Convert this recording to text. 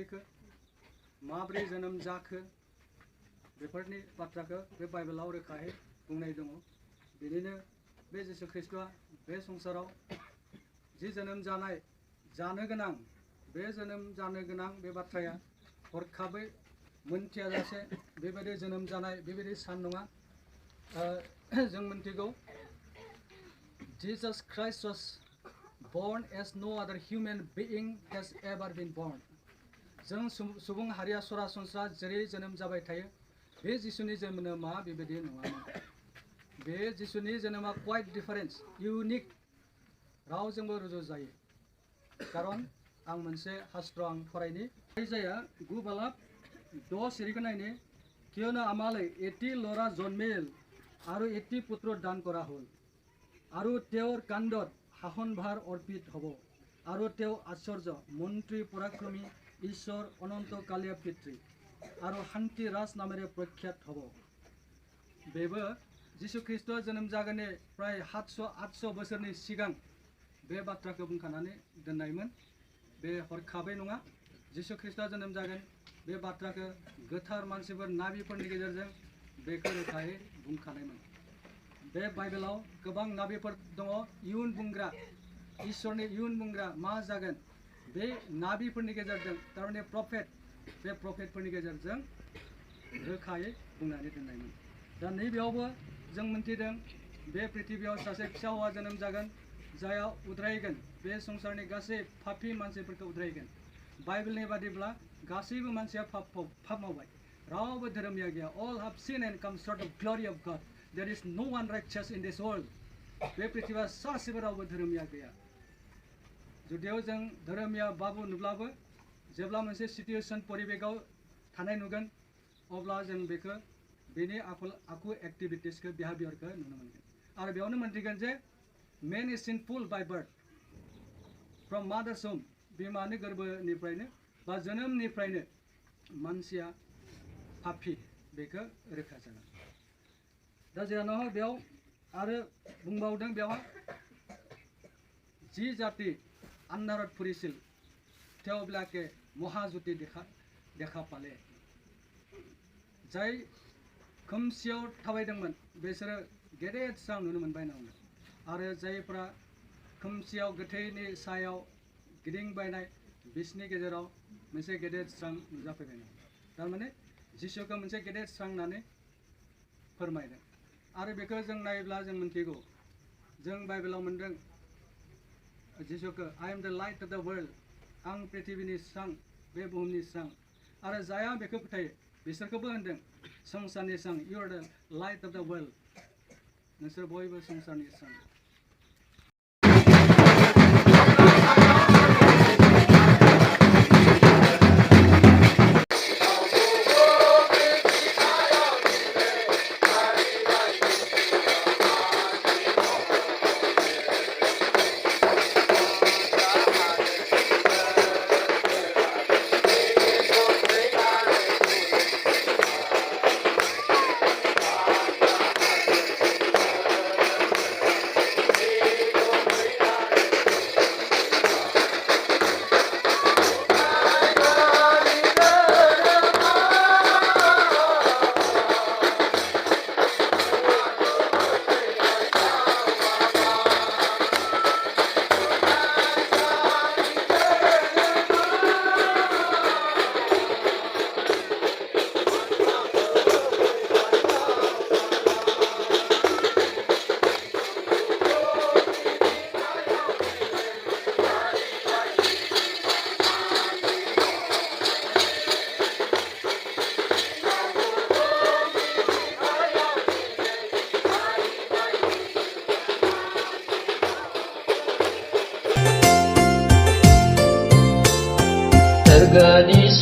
फैखो माब्रै जोनोम जाखो बेफोरनि बाथ्राखौ बे बाइबेलाव रोखायै बुंनाय दङ बेनिनो बे जिसु ख्रीष्टआ बे संसाराव जि जोनोम जानाय जानो गोनां बे जोनोम जानो गोनां बे बाथ्राया हरखाबै मोनथियाजासे बेबायदि जोनोम जानाय बेबायदि सान नङा जों मोनथिगौ Jesus Christ was born as no other human being has ever been born. जों सुबुं हारिया सरासनस्रा जेरै जोनोम जाबाय थायो बे जिसुनि जोनोमा बेबायदि नङामोन बे जिसुनि जोनोमा quite different unique रावजोंबो रुजुजायो खारन आं मोनसे शास्त्र आं फरायनि जाया 9 बालाब 10 सिरिखौ नायनि कियनो आमाले एटी लरा जन्मेल आरो एटी पुत्र दान करा हल आरो तेवर कांडत শাসন ভার অর্পিত হব আৰু তেও আশ্চর্য মন্ত্রী পরাক্রমী ঈশ্বর অনন্তকালীয় পিতৃ আৰু শান্তি রাজ নামেৰে প্রখ্যাত হব बेबो जिसु ख्रीष्ट जोनोम जागोननि प्राय 700-800 बोसोरनि सिगां बे बाथ्राखौ बुंखानानै दोननायमोन बे हरखाबै नङा जिसु ख्रीष्ट जोनोम जागोन बे बाथ्राखौ गोथार मानसिफोर नाबिफोरनि गेजेरजों बेखौ रोखायै बुंखानायमोन बे बाइबेलाव गोबां नाबिफोर दङ इयुन बुंग्रा इसोरनि इयुन बुंग्रा मा जागोन बे नाबिफोरनि गेजेरजों तारमाने प्रफेट बे प्रफेटफोरनि गेजेरजों रोखायै बुंनानै दोननायमोन दा नैबेयावबो जों मोनथिदों बे पृथ्वीयाव सासे फिसा हौवा जोनोम जागोन जाया उद्रायगोन बे संसारनि गासै पापी मानसिफोरखौ उद्रायगोन बाइबेलनि बादिब्ला गासैबो मानसिया पाप मावबाय रावबो धोरोमिया गैया all have sinned and come short of glory of God there is no one righteous in this world बे पृथ्वीयाव सासेबो रावबो धोरोमिया गैया जुदियाव जों धोरोमिया बाबु नुब्लाबो जेब्ला मोनसे सिचुएशन परिबेगाव थानाय नुगोन अब्ला जों बेखौ बेनि आखु एक्टिभिटिसखौ बिहेवियरखौ नुनो मोनगोन आरो बेयावनो मोनथिगोन जे man is sinful by birth from mother's womb बिमानि गोरबोनिफ्रायनो बा जोनोमनिफ्रायनो मानसिया पापी बेखौ रोखा जागोन दा जेराव बेयाव आरो बुंबावदों बेयाव जी जाति अन्धारत फुरिसिल थेवब्लाके महाज्योति देखा पाले जाय खोमसियाव थाबायदोंमोन बिसोरो गेदेर स्रां नुनो मोनबाय होनना आरो जायफ्रा खोमसियाव गोथैनि सायाव गिदिंबायनाय बिसोरनि गेजेराव मोनसे गेदेर स्रां नुजाफैबाय थारमाने जिसुखौ मोनसे गेदेर स्रां होननानै फोरमायदों आरो बेखौ जों नायोब्ला जों मिथिगौ जों बाइबेलाव मोनदों जिसुखौ I am the light of the world आं पृथ्वीनि स्रां बे बुहुमनि स्रां आरो जाया बेखौ फोथायो बिसोरखौबो होनदों संसारनि स्रां you are the light of the world नोंसोर बयबो संसारनि स्रां Gadis